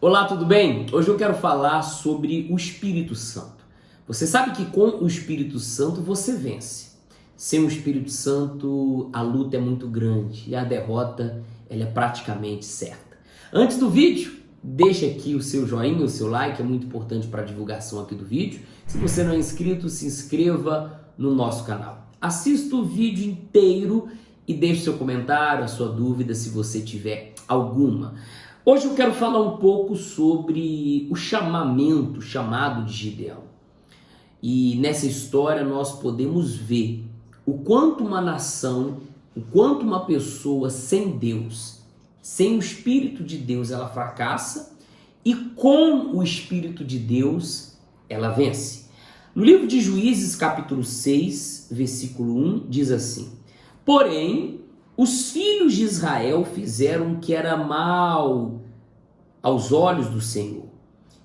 Olá, tudo bem? Hoje eu quero falar sobre o Espírito Santo. Você sabe que com o Espírito Santo você vence. Sem o Espírito Santo a luta é muito grande e a derrota ela é praticamente certa. Antes do vídeo, deixa aqui o seu joinha, o seu like, é muito importante para a divulgação aqui do vídeo. Se você não é inscrito, se inscreva no nosso canal. Assista o vídeo inteiro e deixe seu comentário, a sua dúvida, se você tiver alguma. Hoje eu quero falar um pouco sobre o chamado de Gideão. E nessa história nós podemos ver o quanto uma nação, o quanto uma pessoa sem Deus, sem o Espírito de Deus, ela fracassa e com o Espírito de Deus ela vence. No livro de Juízes, capítulo 6, versículo 1, diz assim: Porém, os filhos de Israel fizeram o que era mal aos olhos do Senhor,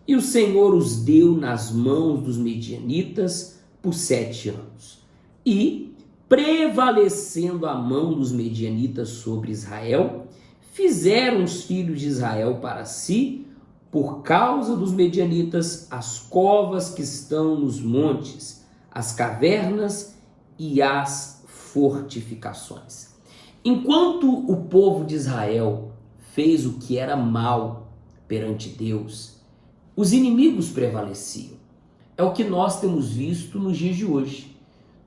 e o Senhor os deu nas mãos dos medianitas por 7 anos. E, prevalecendo a mão dos medianitas sobre Israel, fizeram os filhos de Israel para si, por causa dos medianitas, as covas que estão nos montes, as cavernas e as fortificações. Enquanto o povo de Israel fez o que era mal perante Deus, os inimigos prevaleciam. É o que nós temos visto nos dias de hoje.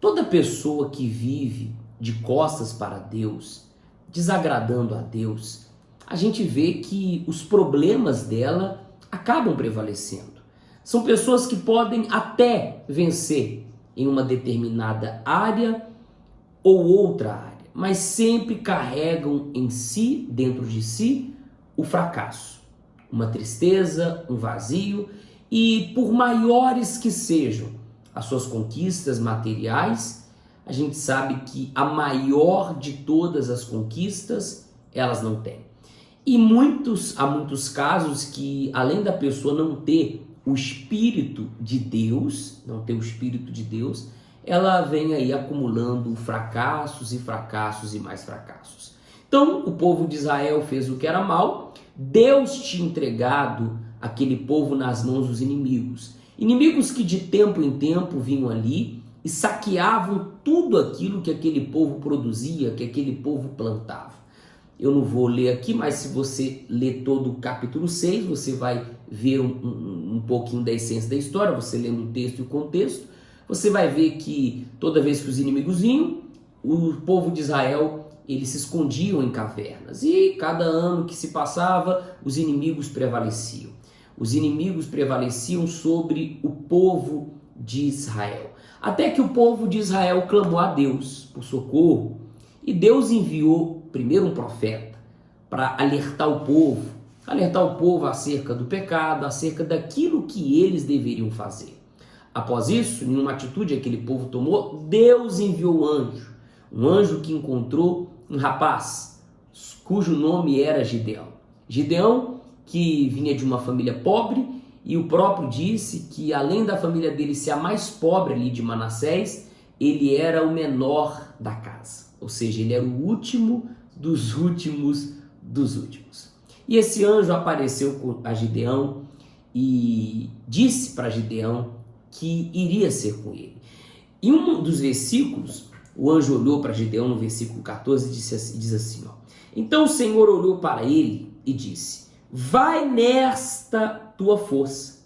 Toda pessoa que vive de costas para Deus, desagradando a Deus, a gente vê que os problemas dela acabam prevalecendo. São pessoas que podem até vencer em uma determinada área ou outra área, mas sempre carregam em si, dentro de si, o fracasso, uma tristeza, um vazio, e por maiores que sejam as suas conquistas materiais, a gente sabe que a maior de todas as conquistas elas não têm. E há muitos casos que, além da pessoa não ter o Espírito de Deus, ela vem aí acumulando fracassos e mais fracassos. Então, o povo de Israel fez o que era mal. Deus tinha entregado aquele povo nas mãos dos inimigos. Inimigos que de tempo em tempo vinham ali e saqueavam tudo aquilo que aquele povo produzia, que aquele povo plantava. Eu não vou ler aqui, mas se você ler todo o capítulo 6, você vai ver um pouquinho da essência da história, você lendo o texto e o contexto, você vai ver que toda vez que os inimigos vinham, o povo de Israel, eles se escondiam em cavernas. E cada ano que se passava, os inimigos prevaleciam. Os inimigos prevaleciam sobre o povo de Israel. Até que o povo de Israel clamou a Deus por socorro. E Deus enviou primeiro um profeta para alertar o povo acerca do pecado, acerca daquilo que eles deveriam fazer. Após isso, em uma atitude que aquele povo tomou, Deus enviou um anjo que encontrou um rapaz cujo nome era Gideão. Gideão, que vinha de uma família pobre, e o próprio disse que, além da família dele ser a mais pobre ali de Manassés, ele era o menor da casa. Ou seja, ele era o último dos últimos dos últimos. E esse anjo apareceu a Gideão e disse para Gideão que iria ser com ele. Em um dos versículos, o anjo olhou para Gideão no versículo 14 e diz assim, ó: Então o Senhor olhou para ele e disse: Vai nesta tua força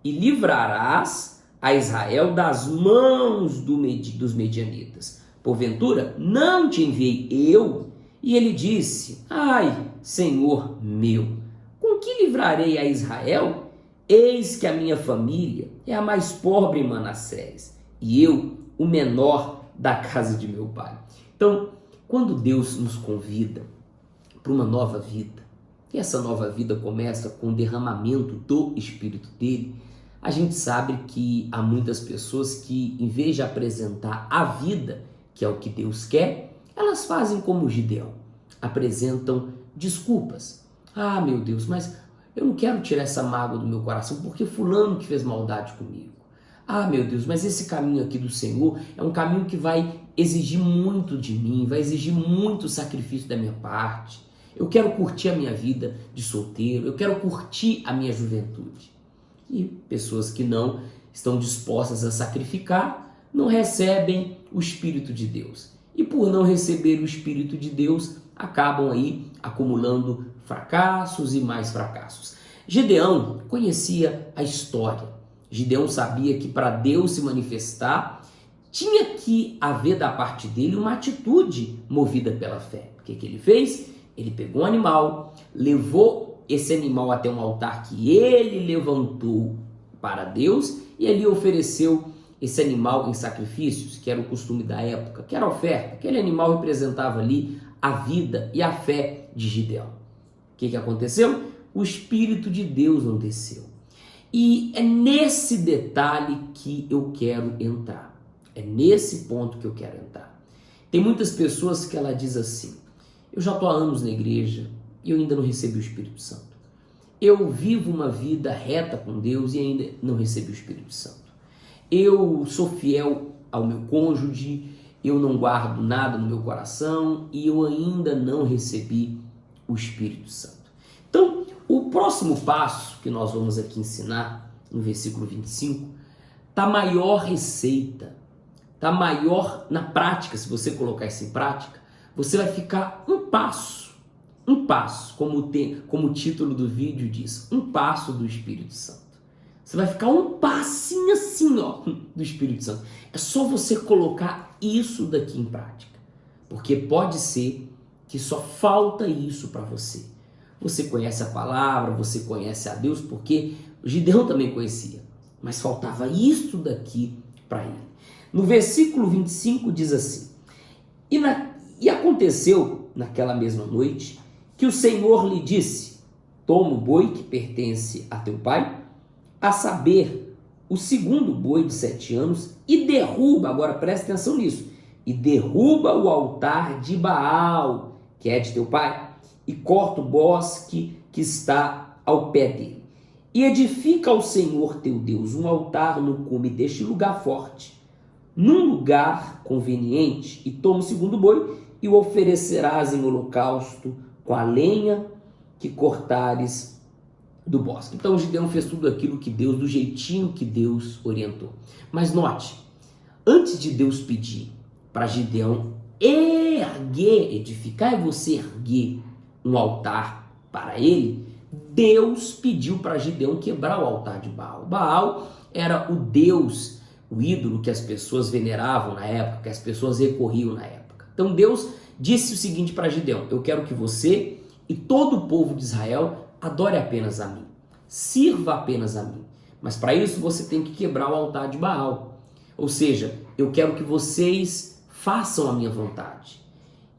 e livrarás a Israel das mãos dos medianitas. Porventura, não te enviei eu? E ele disse: Ai, Senhor meu, com que livrarei a Israel? Eis que a minha família é a mais pobre em Manassés, e eu, o menor da casa de meu pai. Então, quando Deus nos convida para uma nova vida, e essa nova vida começa com o derramamento do Espírito dele, a gente sabe que há muitas pessoas que, em vez de apresentar a vida, que é o que Deus quer, elas fazem como Gideão, apresentam desculpas. Ah, meu Deus, mas eu não quero tirar essa mágoa do meu coração, porque fulano que fez maldade comigo. Ah, meu Deus, mas esse caminho aqui do Senhor é um caminho que vai exigir muito de mim, vai exigir muito sacrifício da minha parte. Eu quero curtir a minha vida de solteiro, eu quero curtir a minha juventude. E pessoas que não estão dispostas a sacrificar não recebem o Espírito de Deus. E por não receber o Espírito de Deus, acabam aí acumulando fracassos e mais fracassos. Gideão conhecia a história. Gideão sabia que para Deus se manifestar, tinha que haver da parte dele uma atitude movida pela fé. O que ele fez? Ele pegou um animal, levou esse animal até um altar que ele levantou para Deus e ali ofereceu esse animal em sacrifícios, que era o costume da época, que era a oferta. Aquele animal representava ali a vida e a fé de Gideão. O que aconteceu? O Espírito de Deus não desceu. E é nesse detalhe que eu quero entrar. É nesse ponto que eu quero entrar. Tem muitas pessoas que ela diz assim: eu já estou há anos na igreja e eu ainda não recebi o Espírito Santo. Eu vivo uma vida reta com Deus e ainda não recebi o Espírito Santo. Eu sou fiel ao meu cônjuge, eu não guardo nada no meu coração e eu ainda não recebi o Espírito Santo. Então, o próximo passo que nós vamos aqui ensinar, no versículo 25, está maior receita, está maior na prática. Se você colocar isso em prática, você vai ficar um passo, como o título do vídeo diz, um passo do Espírito Santo. Você vai ficar um passinho assim, ó, do Espírito Santo. É só você colocar isso daqui em prática, porque pode ser que só falta isso para você. Você conhece a palavra, você conhece a Deus, porque Gideão também conhecia, mas faltava isso daqui para ele. No versículo 25 diz assim: E aconteceu naquela mesma noite que o Senhor lhe disse: toma o boi que pertence a teu pai, a saber, o segundo boi de 7 anos, e derruba, agora presta atenção nisso, e derruba o altar de Baal, que é de teu pai, e corta o bosque que está ao pé dele. E edifica ao Senhor teu Deus um altar no cume deste lugar forte, num lugar conveniente, e toma o segundo boi, e o oferecerás em holocausto com a lenha que cortares do bosque. Então Gideão fez tudo aquilo que Deus, do jeitinho que Deus orientou. Mas note, antes de Deus pedir para Gideão edificar, é você erguer um altar para ele, Deus pediu para Gideão quebrar o altar de Baal. Baal era o deus, o ídolo que as pessoas veneravam na época, que as pessoas recorriam na época. Então Deus disse o seguinte para Gideão: eu quero que você e todo o povo de Israel adore apenas a mim, sirva apenas a mim, mas para isso você tem que quebrar o altar de Baal. Ou seja, eu quero que vocês façam a minha vontade.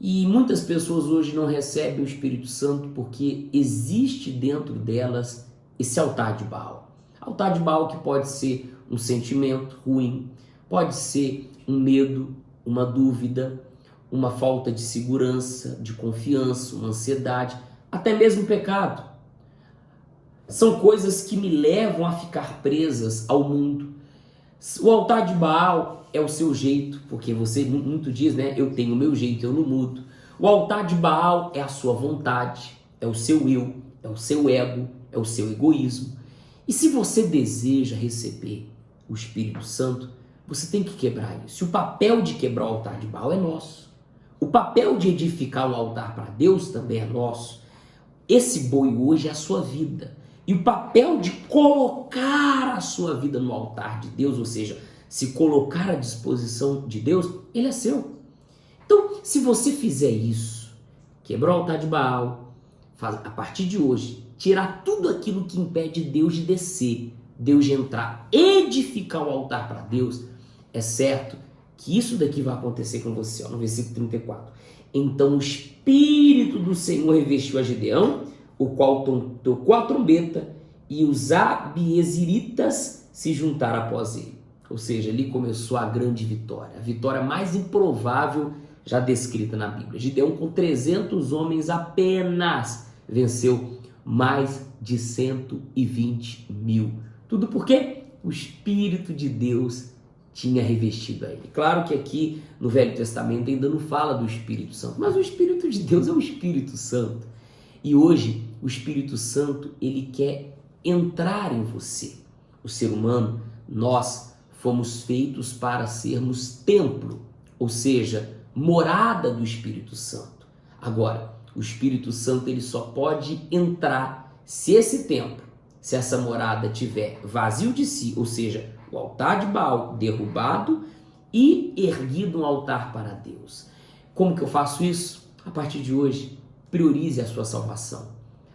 E muitas pessoas hoje não recebem o Espírito Santo porque existe dentro delas esse altar de Baal. Altar de Baal que pode ser um sentimento ruim, pode ser um medo, uma dúvida, uma falta de segurança, de confiança, uma ansiedade, até mesmo pecado. São coisas que me levam a ficar presas ao mundo. O altar de Baal é o seu jeito, porque você muito diz, né? Eu tenho o meu jeito, eu não mudo. O altar de Baal é a sua vontade, é o seu eu, é o seu ego, é o seu egoísmo. E se você deseja receber o Espírito Santo, você tem que quebrar isso. E o papel de quebrar o altar de Baal é nosso. O papel de edificar um altar para Deus também é nosso. Esse boi hoje é a sua vida. E o papel de colocar a sua vida no altar de Deus, ou seja, se colocar à disposição de Deus, ele é seu. Então, se você fizer isso, quebrar o altar de Baal, a partir de hoje, tirar tudo aquilo que impede Deus de descer, Deus de entrar, edificar o altar para Deus, é certo que isso daqui vai acontecer com você, ó, no versículo 34. Então o Espírito do Senhor revestiu a Gideão, o qual tocou a trombeta, e os abiezeritas se juntaram após ele. Ou seja, ali começou a grande vitória, a vitória mais improvável já descrita na Bíblia. Gideão, com 300 homens apenas, venceu mais de 120 mil. Tudo porque o Espírito de Deus tinha revestido a ele. Claro que aqui no Velho Testamento ainda não fala do Espírito Santo, mas o Espírito de Deus é o Espírito Santo. E hoje o Espírito Santo, ele quer entrar em você. O ser humano, nós fomos feitos para sermos templo, ou seja, morada do Espírito Santo. Agora, o Espírito Santo ele só pode entrar se esse templo, se essa morada tiver vazio de si, ou seja, o altar de Baal derrubado e erguido um altar para Deus. Como que eu faço isso? A partir de hoje, priorize a sua salvação.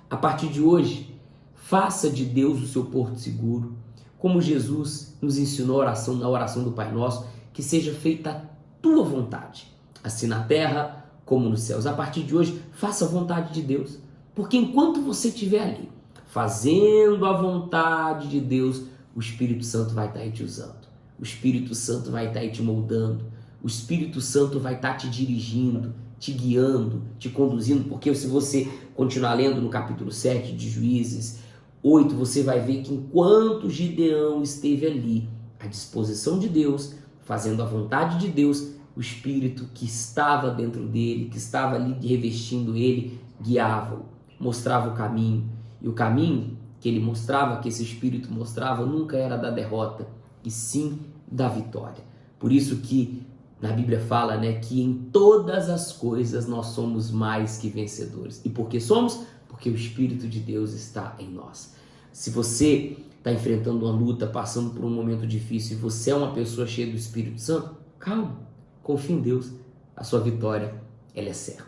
A partir de hoje, faça de Deus o seu porto seguro. Como Jesus nos ensinou na oração do Pai Nosso, que seja feita a tua vontade, assim na terra como nos céus. A partir de hoje, faça a vontade de Deus, porque enquanto você estiver ali, fazendo a vontade de Deus, o Espírito Santo vai estar aí te usando, o Espírito Santo vai estar aí te moldando, o Espírito Santo vai estar te dirigindo, te guiando, te conduzindo, porque se você continuar lendo no capítulo 7 de Juízes 8, você vai ver que enquanto Gideão esteve ali, à disposição de Deus, fazendo a vontade de Deus, o Espírito que estava dentro dele, que estava ali revestindo ele, guiava-o, mostrava o caminho. E o caminho que ele mostrava, que esse Espírito mostrava, nunca era da derrota, e sim da vitória. Por isso que na Bíblia fala, que em todas as coisas nós somos mais que vencedores. E por que somos? Porque o Espírito de Deus está em nós. Se você está enfrentando uma luta, passando por um momento difícil, e você é uma pessoa cheia do Espírito Santo, calma, confie em Deus, a sua vitória, ela é certa.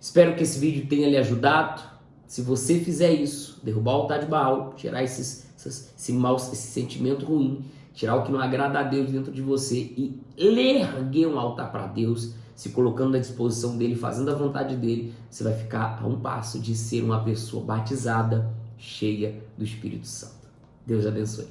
Espero que esse vídeo tenha lhe ajudado. Se você fizer isso, derrubar o altar de Baal, tirar esse sentimento ruim, tirar o que não agrada a Deus dentro de você e erguer um altar para Deus, se colocando à disposição dele, fazendo a vontade dele, você vai ficar a um passo de ser uma pessoa batizada, cheia do Espírito Santo. Deus abençoe.